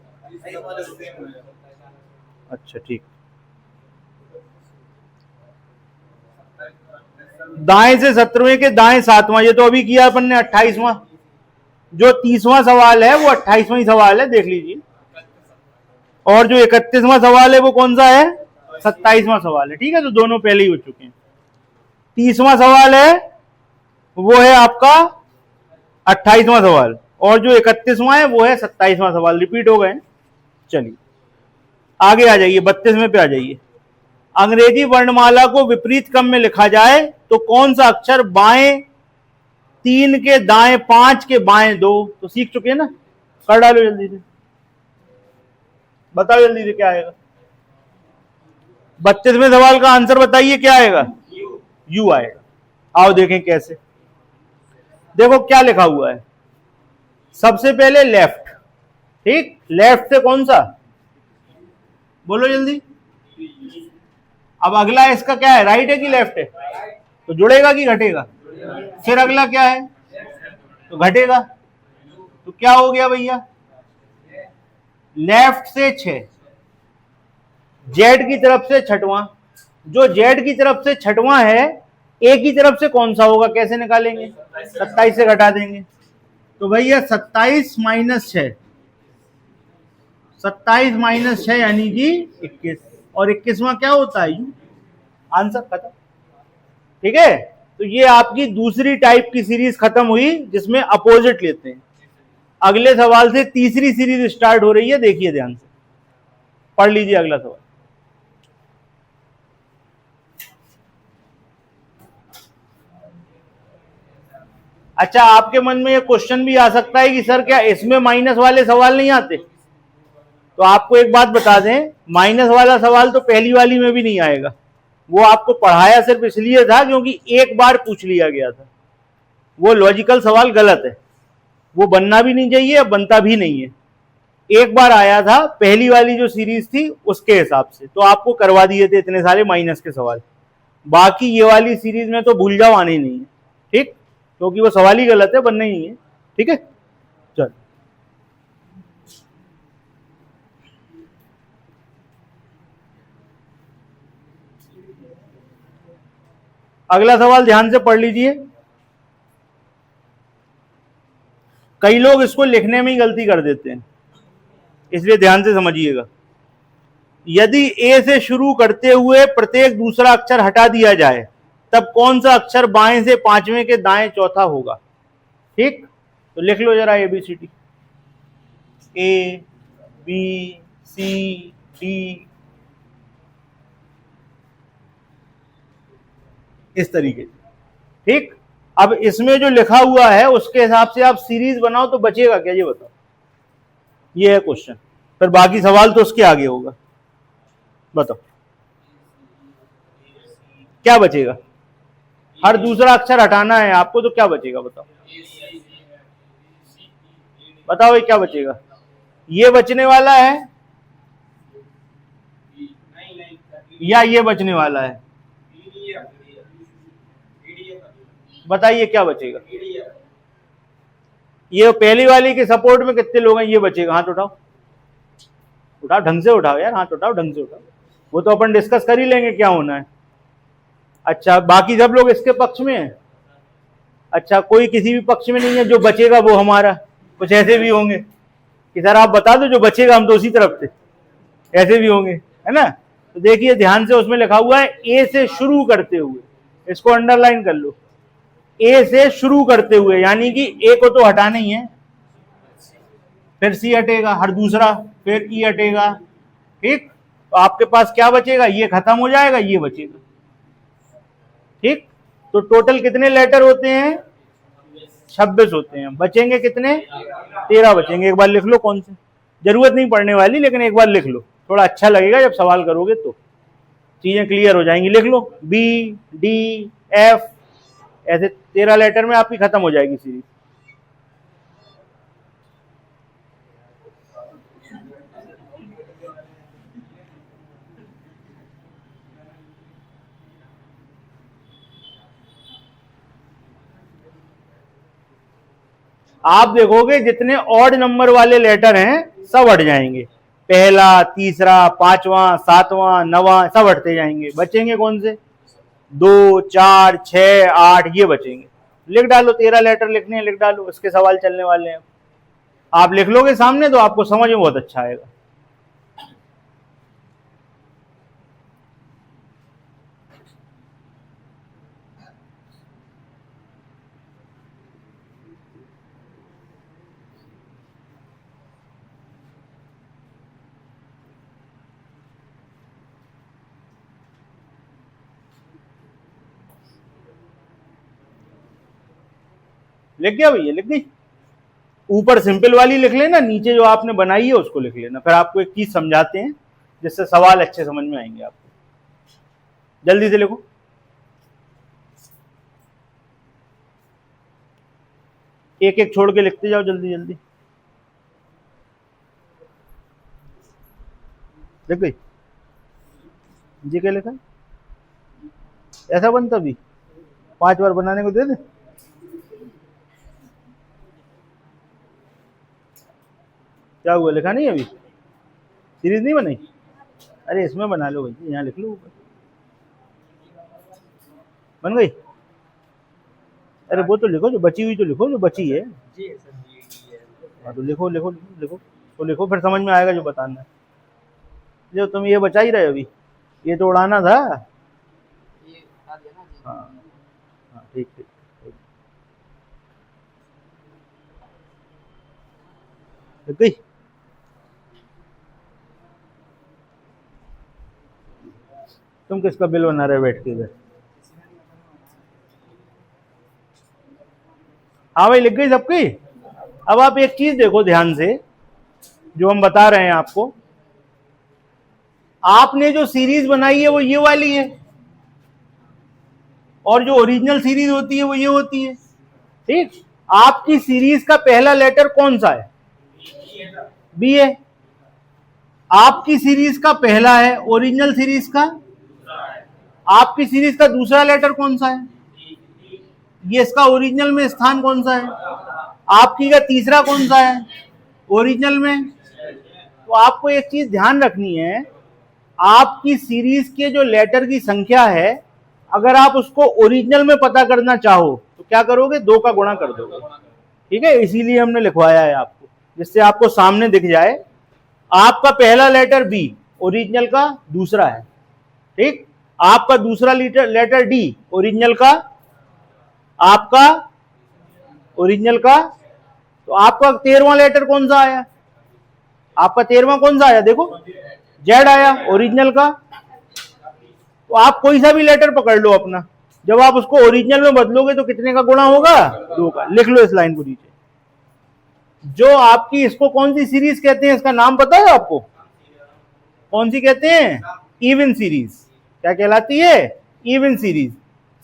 S1: अच्छा ठीक। दाएं से 17वें के दाएं 7वां, ये तो अभी किया अपन ने 28वां। जो 30वां सवाल है वो 28वां ही सवाल है, देख लीजिए। और जो 31वां सवाल है वो कौन सा है? 27वां सवाल है। ठीक है, तो दोनों पहले ही हो चुके हैं। 30वां सवाल है वो है आपका 28वां सवाल, और जो 31वां है वो है 27वां सवाल। रिपीट हो गए। चलिए आगे आ जाइए, 32वें पे आ जाइए। अंग्रेजी वर्णमाला को विपरीत क्रम में लिखा जाए तो कौन सा अक्षर बाएं 3 के दाएं 5 के बाएं 2? तो सीख चुके हैं ना, कर डालो जल्दी से, बताओ जल्दी से क्या आएगा। 32वें सवाल का आंसर बताइए, क्या आएगा? यू आएगा। आओ देखें कैसे। देखो क्या लिखा हुआ है। सबसे पहले लेफ्ट, ठीक, लेफ्ट से कौन सा? बोलो जल्दी। अब अगला इसका क्या है? राइट है कि लेफ्ट है? तो जुड़ेगा कि घटेगा? फिर अगला क्या है? तो घटेगा। तो क्या हो गया भैया? लेफ्ट से 6, जेड की तरफ से छठवां। जो जेड की तरफ से छठवां है, ए की तरफ से कौन सा होगा? कैसे निकालेंगे? 27 से घटा देंगे। तो भैया 27 माइनस 6, 27 माइनस 6 यानी कि 21, और 21वां क्या होता है? यू। आंसर खत्म। ठीक है, तो ये आपकी दूसरी टाइप की सीरीज खत्म हुई जिसमें अपोजिट लेते हैं। अगले सवाल से तीसरी सीरीज स्टार्ट हो रही है, देखिए ध्यान से, पढ़ लीजिए अगला सवाल। अच्छा, आपके मन में ये क्वेश्चन भी आ सकता है कि सर क्या इसमें माइनस वाले सवाल नहीं आते? तो आपको एक बात बता दें, माइनस वाला सवाल तो पहली वाली में भी नहीं आएगा। वो आपको पढ़ाया सिर्फ इसलिए था क्योंकि एक बार पूछ लिया गया था। वो लॉजिकल सवाल गलत है, वो बनना भी नहीं चाहिए, बनता भी नहीं है। एक बार आया था पहली वाली जो सीरीज थी उसके हिसाब से, तो आपको करवा दिए थे इतने सारे माइनस के सवाल। बाकी ये वाली सीरीज में तो भूल जाओ, आने ही नहीं है। ठीक, क्योंकि वो सवाल ही गलत है, बनना ही नहीं है। ठीक है, चल अगला सवाल ध्यान से पढ़ लीजिए। कई लोग इसको लिखने में ही गलती कर देते हैं, इसलिए ध्यान से समझिएगा। यदि ए से शुरू करते हुए प्रत्येक दूसरा अक्षर हटा दिया जाए तब कौन सा अक्षर बाएं से 5वें के दाएं चौथा होगा? ठीक, तो लिख लो जरा ABCD, A B C D, इस तरीके से। ठीक, अब इसमें जो लिखा हुआ है उसके हिसाब से आप सीरीज बनाओ तो बचेगा क्या, ये बताओ। ये है क्वेश्चन, फिर बाकी सवाल तो उसके आगे होगा। बताओ क्या बचेगा? हर दूसरा अक्षर हटाना है आपको, तो क्या बचेगा? बताओ बताओ, ये क्या बचेगा? ये बचने वाला है या ये बचने वाला है? बताइए क्या बचेगा? ये पहली वाली के सपोर्ट में कितने लोग हैं? ये बचेगा, हाथ उठाओ। उठाओ, ढंग से उठाओ यार, हाथ उठाओ, ढंग से उठाओ। वो तो अपन डिस्कस कर ही लेंगे क्या होना है। अच्छा, बाकी सब लोग इसके पक्ष में है? अच्छा, कोई किसी भी पक्ष में नहीं है? जो बचेगा वो हमारा, कुछ ऐसे भी होंगे कि सर आप बता दो जो बचेगा हम तो उसी तरफ थे, ऐसे भी होंगे, है ना। तो देखिए ध्यान से, उसमें लिखा हुआ है ए से शुरू करते हुए, इसको अंडरलाइन कर लो, ए से शुरू करते हुए, यानी कि ए को तो हटाना ही है, फिर सी हटेगा हर दूसरा, फिर ई हटेगा, ठीक। तो आपके पास क्या बचेगा, ये खत्म हो जाएगा, ये बचेगा, ठीक। तो टोटल कितने लेटर होते हैं, 26 होते हैं। बचेंगे कितने, 13 बचेंगे। एक बार लिख लो कौन से, जरूरत नहीं पड़ने वाली, लेकिन एक बार लिख लो, थोड़ा अच्छा लगेगा जब सवाल करोगे तो चीजें क्लियर हो जाएंगी। लिख लो, बी, डी, एफ, ऐसे 13 लेटर में आपकी खत्म हो जाएगी सीरीज। आप देखोगे जितने ऑड नंबर वाले लेटर हैं सब हट जाएंगे, पहला, तीसरा, पांचवा, सातवां, नवा, सब हटते जाएंगे। बचेंगे कौन से, 2, 4, 6, 8, ये बचेंगे। लिख डालो, 13 लेटर लिखने हैं, लिख डालो, इसके सवाल चलने वाले हैं। आप लिख लोगे सामने तो आपको समझ में बहुत अच्छा आएगा। लिख गया भैया, लिख गई। ऊपर सिंपल वाली लिख लेना, नीचे जो आपने बनाई है उसको लिख लेना। फिर आपको एक चीज समझाते हैं जिससे सवाल अच्छे समझ में आएंगे आपको। जल्दी से लिखो, एक एक छोड़ के लिखते जाओ, जल्दी जल्दी। लिख गई जी, क्या लिखा, ऐसा बनता भी 5 बार बनाने को दे दे। क्या हुआ, लिखा नहीं अभी, सीरीज नहीं बनाई? अरे इसमें बना लो भाई, यहाँ लिख लो ऊपर, बन गई। अरे वो तो लिखो जो बची हुई, तो लिखो जो बची है। हाँ तो लिखो लिखो लिखो, तो लिखो, फिर समझ में आएगा जो बताना है। जो तुम ये बचा ही रहे अभी, ये तो उड़ाना था। हाँ हाँ, ठीक ठीक। लिख गई। तुम किसका बिल बना रहे हो बैठ के इधर? हाँ भाई, लिख गई सबकी। अब आप एक चीज देखो ध्यान से, जो हम बता रहे हैं आपको, आपने जो सीरीज बनाई है वो ये वाली है, और जो ओरिजिनल सीरीज होती है वो ये होती है, ठीक। आपकी सीरीज का पहला लेटर कौन सा है, बी है। आपकी सीरीज का पहला है, ओरिजिनल सीरीज का, आपकी सीरीज का दूसरा लेटर कौन सा है, ये इसका ओरिजिनल में स्थान कौन सा है, आपकी का तीसरा कौन सा है ओरिजिनल में। तो आपको एक चीज ध्यान रखनी है, आपकी सीरीज के जो लेटर की संख्या है, अगर आप उसको ओरिजिनल में पता करना चाहो तो क्या करोगे, 2 का गुणा कर दोगे, ठीक है। इसीलिए हमने लिखवाया है आपको, जिससे आपको सामने दिख जाए। आपका पहला लेटर बी ओरिजिनल का दूसरा है, ठीक। आपका दूसरा लेटर डी ओरिजिनल का, आपका ओरिजिनल का। तो आपका 13वां लेटर कौन सा आया, आपका 13वां कौन सा आया, देखो जेड आया ओरिजिनल का। तो आप कोई सा भी लेटर पकड़ लो अपना, जब आप उसको ओरिजिनल में बदलोगे तो कितने का गुणा होगा, 2 का। लिख लो इस लाइन को नीचे। जो आपकी, इसको कौन सी सीरीज कहते हैं, इसका नाम पता है आपको, कौन सी कहते हैं, इवन सीरीज। क्या कहलाती है, इवन सीरीज।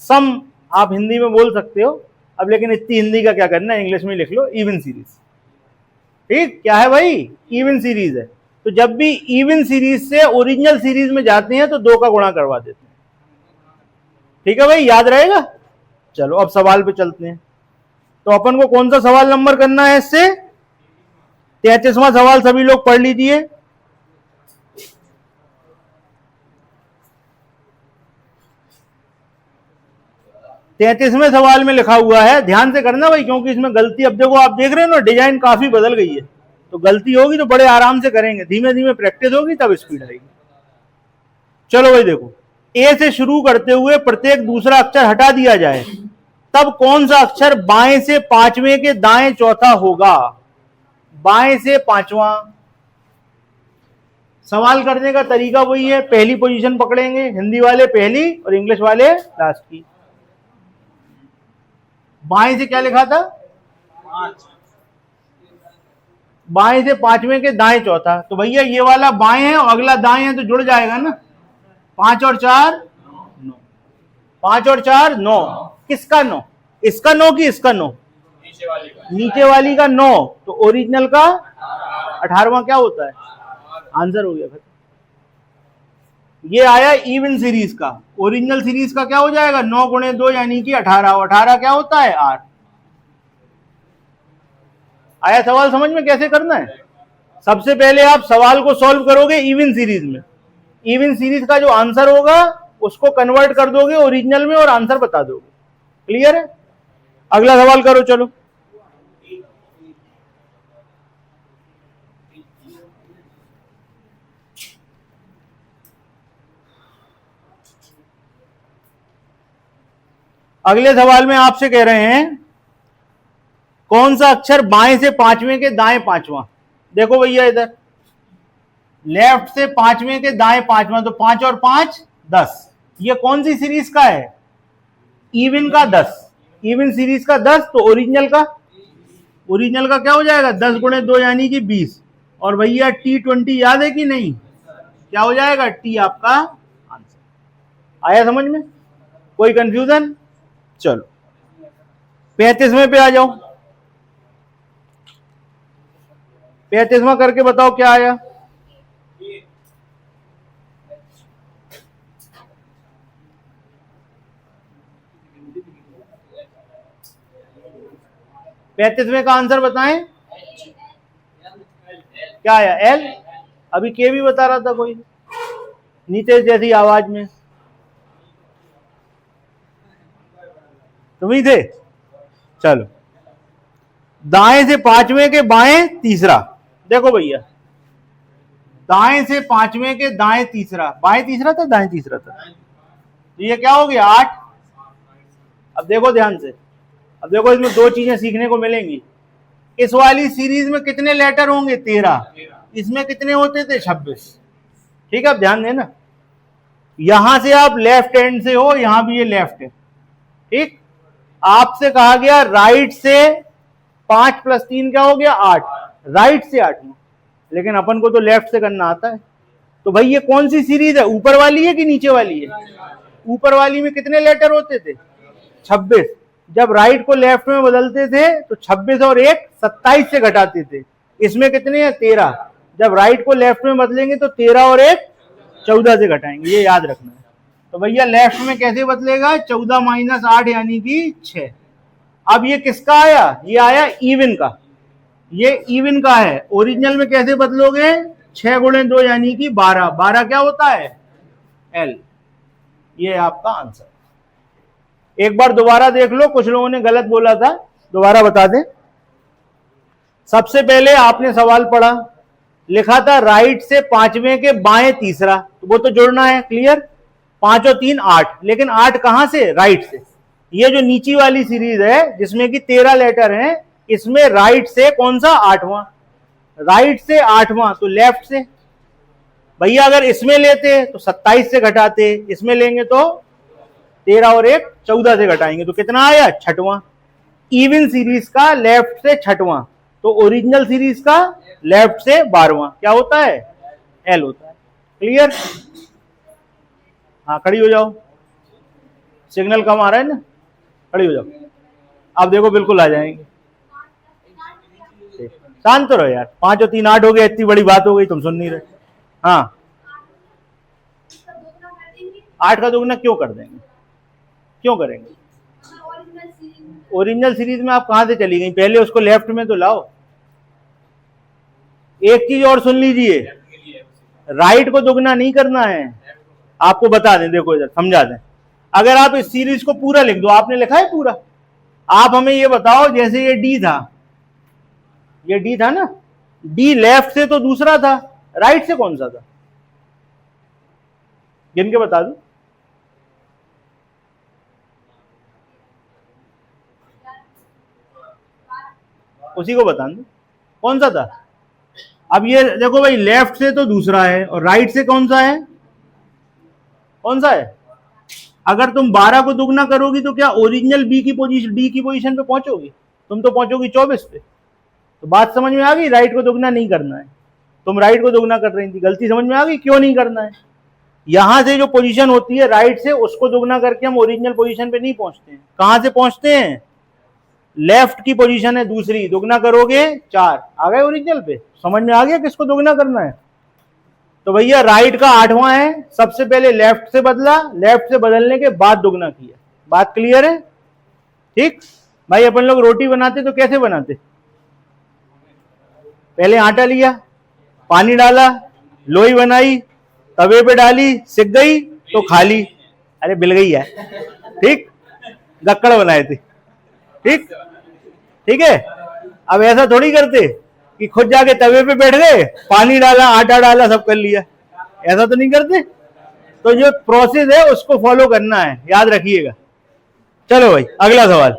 S1: सम आप हिंदी में बोल सकते हो अब, लेकिन इतनी हिंदी का क्या करना है, इंग्लिश में लिख लो इवन सीरीज, ठीक। क्या है भाई, इवन सीरीज है। तो जब भी इवन सीरीज से ओरिजिनल सीरीज में जाते हैं तो 2 का गुणा करवा देते हैं, ठीक है भाई, याद रहेगा। चलो अब सवाल पे चलते हैं। तो अपन को कौन सा सवाल नंबर करना है इससे, 33वां सवाल सभी लोग पढ़ लीजिए। 33वें सवाल में लिखा हुआ है, ध्यान से करना भाई, क्योंकि इसमें गलती, अब देखो आप देख रहे हो ना डिजाइन काफी बदल गई है, तो गलती होगी तो बड़े आराम से करेंगे, धीमे धीमे प्रैक्टिस होगी तब स्पीड आएगी। चलो भाई देखो, ए से शुरू करते हुए प्रत्येक दूसरा अक्षर हटा दिया जाए, तब कौन सा अक्षर बाएं से पांचवें के दाएं चौथा होगा? बाएं से पांचवा। सवाल करने का तरीका वही है, पहली पोजीशन पकड़ेंगे, हिंदी वाले पहली और इंग्लिश वाले लास्ट की। बाएं से क्या लिखा था? बाएं से पांचवें के दाएं चौथा, तो भैया ये वाला बाएं है और अगला दाएं है, तो जुड़ जाएगा ना। 5 और 4 9, 5 और 4 9। किसका 9? इसका 9 कि इसका 9? नीचे वाली का 9, तो ओरिजिनल का 18वां क्या होता है? आंसर हो गया फिर। ये आया इवन सीरीज का, ओरिजिनल सीरीज का क्या हो जाएगा? 9 गुणे 2 यानी कि 18, 18 क्या होता है? 8। आया सवाल समझ में कैसे करना है? सबसे पहले आप सवाल को सॉल्व करोगे इवन सीरीज में, इवन सीरीज का जो आंसर होगा उसको कन्वर्ट कर दोगे ओरिजिनल में और आंसर बता दोगे। क्लियर है? अगला सवाल करो चलो। अगले सवाल में आपसे कह रहे हैं कौन सा अक्षर बाएं से पांचवें के दाएं पांचवा? देखो भैया इधर लेफ्ट से पांचवें के दाएं पांचवा, तो 5 और 5 10। ये कौन सी सीरीज का है? इवन का 10, इवन सीरीज का 10, तो ओरिजिनल का, ओरिजिनल का क्या हो जाएगा? 10 गुणे 2 यानी कि 20। और भैया T20 याद है कि नहीं? क्या हो जाएगा? T आपका आंसर। आया समझ में? कोई कंफ्यूजन? चलो 35वें पे आ जाओ। 35वां करके बताओ क्या आया? पैंतीसवें का आंसर बताएं। क्या आया? एल। अभी के भी बता रहा था कोई नीतीश जैसी आवाज में, तुम ही थे। चलो दाएं से पांचवें के बाएं तीसरा, देखो भैया दाएं से पांचवें के दाएं तीसरा, बाएं तीसरा था दाएं तीसरा था, तो ये क्या हो गया? 8। अब देखो ध्यान से, अब देखो इसमें दो चीजें सीखने को मिलेंगी। इस वाली सीरीज में कितने लेटर होंगे? 13। इसमें कितने होते थे? 26। ठीक है, अब ध्यान देना, यहां से आप लेफ्ट हैंड से हो, यहां भी ये लेफ्ट है। ठीक, आपसे कहा गया राइट से 5 + 3 क्या हो गया? 8, राइट से 8, लेकिन अपन को तो लेफ्ट से करना आता है। तो भाई ये कौन सी सीरीज है? ऊपर वाली है कि नीचे वाली है? ऊपर वाली में कितने लेटर होते थे? 26। जब राइट को लेफ्ट में बदलते थे तो 26 और 1 27 से घटाते थे। इसमें कितने हैं? 13। जब राइट को लेफ्ट में बदलेंगे तो 13 और 1 14 से घटाएंगे, ये याद रखना है। तो भैया लेफ्ट में कैसे बदलेगा? 14 - 8 यानी कि 6। अब ये किसका आया? ये आया इवन का, ये इवन का है। ओरिजिनल में कैसे बदलोगे? 6 गुणे 2 यानी कि 12। 12 क्या होता है? एल। ये आपका आंसर। एक बार दोबारा देख लो, कुछ लोगों ने गलत बोला था, दोबारा बता दें। सबसे पहले आपने सवाल पढ़ा, लिखा था राइट से पांचवें के बाएं तीसरा, तो वो तो जोड़ना है। क्लियर? 5 और 3 8, लेकिन 8 कहां से? राइट से। ये जो नीची वाली सीरीज है जिसमें कि 13 लेटर हैं, इसमें राइट से कौन सा? 8वां। राइट से 8वां, तो लेफ्ट से। भैया अगर इसमें लेते तो 27 से घटाते, इसमें लेंगे तो 13 और 1 14 से घटाएंगे, तो कितना आया? 6वां। इवन सीरीज का लेफ्ट से 6वां, तो ओरिजिनल सीरीज का लेफ्ट से 12वां क्या होता है? एल होता है। क्लियर? हाँ खड़ी हो जाओ, सिग्नल कम आ रहा है ना, खड़ी हो जाओ। अब देखो बिल्कुल आ जाएंगे। शांत रहो यार, 5 और 3 8 हो गया, इतनी बड़ी बात हो गई, तुम सुन नहीं रहे। हाँ 8 का दोगुना क्यों कर देंगे? क्यों करेंगे? ओरिजिनल सीरीज में आप कहां से चली गई? पहले उसको लेफ्ट में तो लाओ। एक चीज और सुन लीजिए, राइट को दुगना नहीं करना है। आपको बता दें, देखो इधर समझा दें, अगर आप इस सीरीज को पूरा लिख दो, आपने लिखा है पूरा, आप हमें ये बताओ, जैसे ये डी था, ये डी था ना, डी लेफ्ट से तो दूसरा था, राइट से कौन सा था, गिन के बता दो। उसी को बता दो कौन सा था। अब ये देखो भाई, लेफ्ट से तो दूसरा है और राइट से कौन सा है, कौन सा है। अगर तुम 12 को दुगना करोगी तो क्या ओरिजिनल बी की पोजीशन, डी की पोजीशन पे पहुंचोगी, तुम तो पहुंचोगी 24 पे। तो बात समझ में आ गई, राइट को दुगना नहीं करना है। तुम राइट को दुगना कर रही थी, गलती समझ में आ गई क्यों नहीं करना है। यहां से जो पोजीशन होती है राइट से, उसको दुगना करके हम ओरिजिनल पोजीशन पे नहीं पहुंचते हैं। कहां से पहुंचते हैं, लेफ्ट की पोजीशन है दूसरी, दुगना करोगे 4, आ गए ओरिजिनल पे। समझ में आ गया किसको दुगना करना है। तो भैया राइट का 8वां है, सबसे पहले लेफ्ट से बदला, लेफ्ट से बदलने के बाद दुगना किया। बात क्लियर है, ठीक भाई। अपन लोग रोटी बनाते तो कैसे बनाते, पहले आटा लिया, पानी डाला, लोई बनाई, तवे पे डाली, सिक गई तो खा ली, अरे बिल गई है, ठीक, गक्कड़ बनाए थे, ठीक, ठीक है। अब ऐसा थोड़ी करते कि खुद जाके तवे पे बैठ गए, पानी डाला, आटा डाला, सब कर लिया, ऐसा तो नहीं करते। तो जो प्रोसेस है उसको फॉलो करना है, याद रखिएगा। चलो भाई अगला सवाल,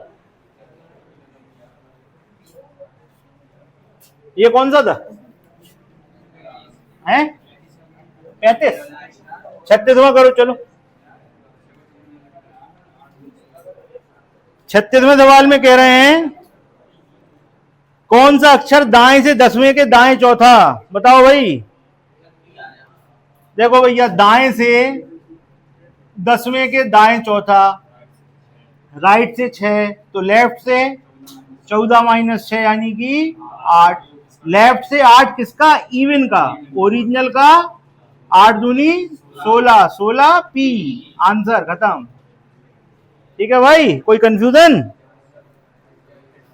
S1: ये कौन सा था, है 35, 36वां करो। चलो 36वें सवाल में कह रहे हैं कौन सा अक्षर दाएं से 10वें के दाएं चौथा, बताओ भाई। देखो भैया, दाएं से 10वें के दाएं चौथा, राइट से 6, तो लेफ्ट से 14 माइनस 6 यानी कि 8। लेफ्ट से 8 किसका, इवन का, ओरिजिनल का। 8 दूनी 16, 16 पी, आंसर खत्म। ठीक है भाई, कोई कंफ्यूजन।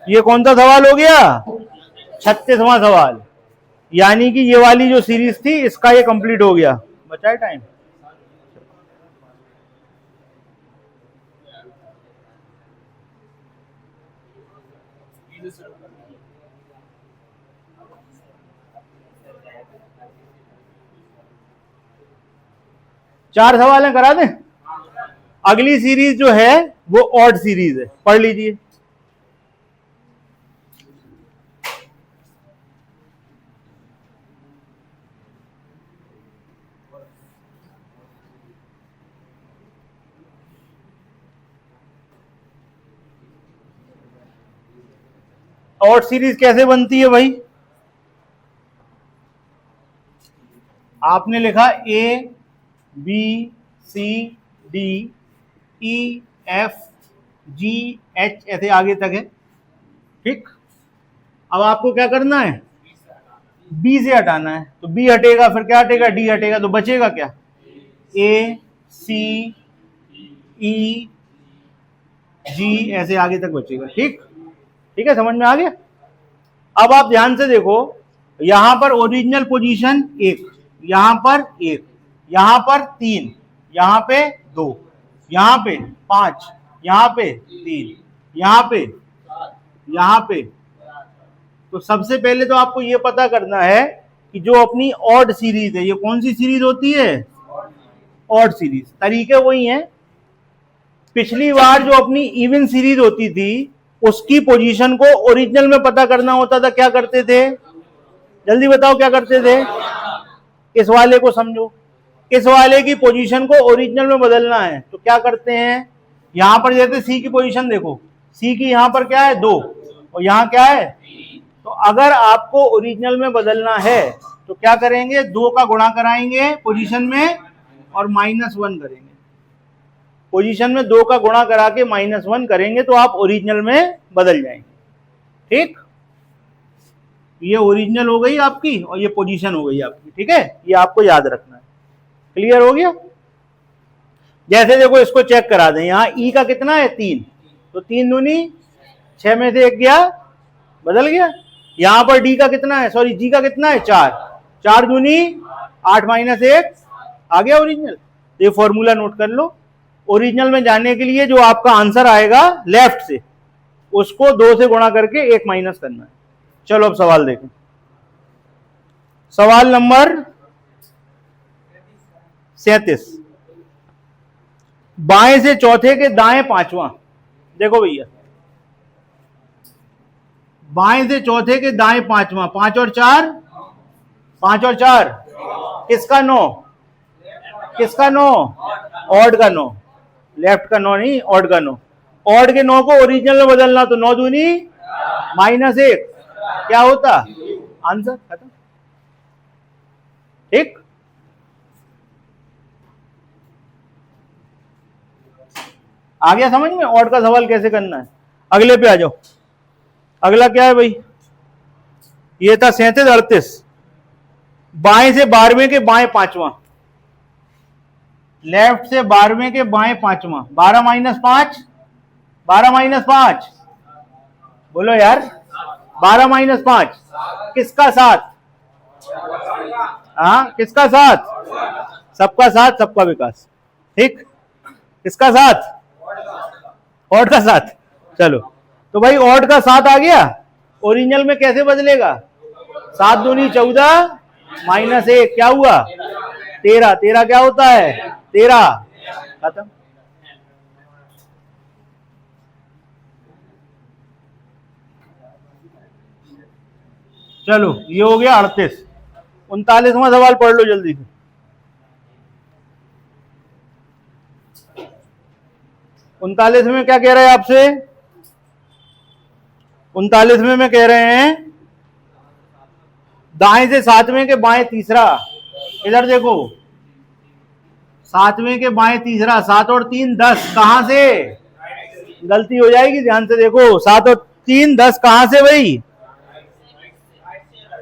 S1: ये कौन सा सवाल हो गया, 36वां सवाल। यानी कि ये वाली जो सीरीज थी इसका ये कंप्लीट हो गया। बचा है टाइम, चार सवाल हैं, करा दें। अगली सीरीज जो है वो ऑड सीरीज है, पढ़ लीजिए। ऑड सीरीज कैसे बनती है भाई, आपने लिखा A B C D E F G H, ऐसे आगे तक है, ठीक। अब आपको क्या करना है, बी से हटाना है, तो बी हटेगा, फिर क्या हटेगा, डी हटेगा, तो बचेगा क्या, ए सी ई जी, ऐसे आगे तक बचेगा, ठीक, ठीक है, समझ में आ गया। अब आप ध्यान से देखो, यहां पर ओरिजिनल पोजीशन 1, यहां पर 1, यहां पर 3, यहां पे 2, यहां पे 5, यहां पे 3, यहां पे। तो सबसे पहले तो आपको यह पता करना है कि जो अपनी ऑड सीरीज है, ये कौन सी सीरीज होती है, ऑड सीरीज। तरीके वही हैं, पिछली बार जो अपनी इवन सीरीज होती थी उसकी पोजीशन को ओरिजिनल में पता करना होता था, क्या करते थे, जल्दी बताओ क्या करते थे। इस वाले को समझो, इस वाले की पोजीशन को ओरिजिनल में बदलना है तो क्या करते हैं, यहां पर जैसे सी की पोजीशन देखो, सी की यहां पर क्या है 2 और यहां क्या है, तो अगर आपको ओरिजिनल में बदलना है तो क्या करेंगे, 2 का गुणा कराएंगे पोजीशन में और -1 करेंगे। पोजीशन में 2 का गुणा करा के -1 करेंगे तो आप ओरिजिनल में बदल जाएंगे, ठीक। ये ओरिजिनल हो गई आपकी और ये पोजीशन हो गई आपकी, ठीक है, ये आपको याद रखना है। क्लियर हो गया। जैसे देखो इसको चेक करा दें, यहां ई का कितना है 3, तो 3 दूनी 6 में से 1 गया, बदल गया। यहां पर डी का कितना है, सॉरी जी का कितना है 4, 4 दूनी 8 - 1 आ गया ओरिजिनल। ये फॉर्मूला नोट कर लो, ओरिजिनल में जाने के लिए जो आपका आंसर आएगा लेफ्ट से, उसको 2 से गुणा करके 1 माइनस करना है। चलो अब सवाल देखें। सवाल नंबर 37, बाएं से चौथे के दाएं पांचवा। देखो भैया, बाएं से चौथे के दाएं पांचवा, 5 और 4, 5 और 4 किसका 9, किसका 9, ऑड का 9, लेफ्ट का 9 नहीं, ऑड का 9। ऑड के 9 को ओरिजिनल में बदलना तो 9 दूनी -1 क्या होता, आंसर खत्म। ठीक, आ गया समझ में ऑड का सवाल कैसे करना है। अगले पे आ जाओ। अगला क्या है भाई, ये था 37 38, बाएं से 12वें के बाएं पांचवा, लेफ्ट से 12वें के बाएं पांचवा, 12 - 5, 12 - 5 बोलो यार, 12 - 5 किसका साथ, हाँ किसका साथ, सबका साथ सबका विकास। ठीक, किसका साथ, ऑड का साथ। चलो तो भाई ऑड का 7 आ गया, ओरिजिनल में कैसे बदलेगा, 7 दूनी 14 -1 क्या हुआ 13, 13 क्या होता है 13, खत्म। चलो ये हो गया 38। 39वां सवाल पढ़ लो जल्दी से। 39 में क्या कह रहे हैं आपसे, 39 में कह रहे हैं दाएं से 7वें के बाएं तीसरा। इधर देखो, 7वें के बाएं तीसरा, 7 और 3 10, कहां से, गलती हो जाएगी ध्यान से देखो, 7 और 3 10 कहां से भाई,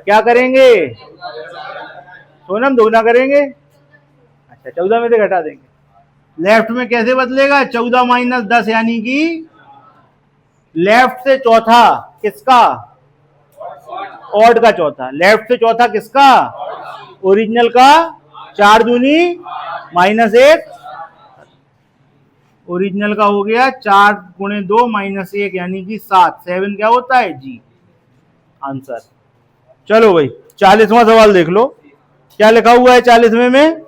S1: क्या करेंगे सोनम, दोगुना करेंगे। अच्छा 14 में से घटा देंगे। लेफ्ट में कैसे बदलेगा, 14 - 10 यानी कि लेफ्ट से चौथा किसका, ऑड का चौथा, लेफ्ट से चौथा किसका, ओरिजिनल का, 4 दूनी -1, ओरिजिनल का हो गया 4 × 2 -1 यानी कि 7, 7 क्या होता है जी, आंसर। चलो भाई 40वां सवाल देख लो, क्या लिखा हुआ है 40वें में,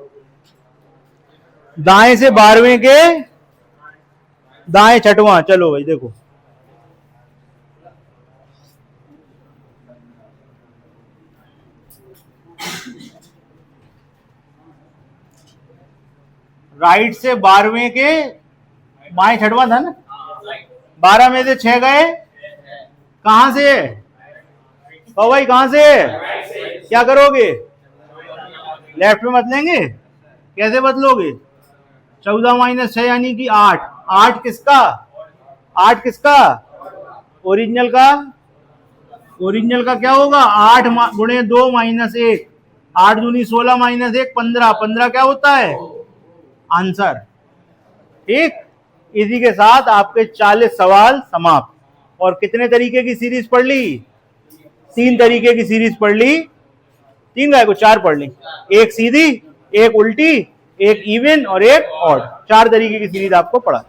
S1: दाएं से 12वें के दाएं छठवां। चलो भाई देखो, राइट से 12वें के बाएं छठवां था ना, 12 में से 6 गए, कहां से, ओ भाई कहां से, क्या करोगे, लेफ्ट में बदलेंगे, कैसे बदलोगे, 14 - 6 यानी कि 8, 8 किसका, 8 किसका, ओरिजिनल का, ओरिजिनल का क्या होगा 8 × 2 -1, 8 दूनी 16 -1 15, 15 क्या होता है आंसर। ठीक, इसी के साथ आपके 40 सवाल समाप्त। और कितने तरीके की सीरीज पढ़ ली, 3 तरीके की सीरीज पढ़ ली, 3 गाय को 4 पढ़ ली, एक सीधी, एक उल्टी, एक इवन और एक ऑड, 4 तरीके की सीरीज आपको पढ़ा।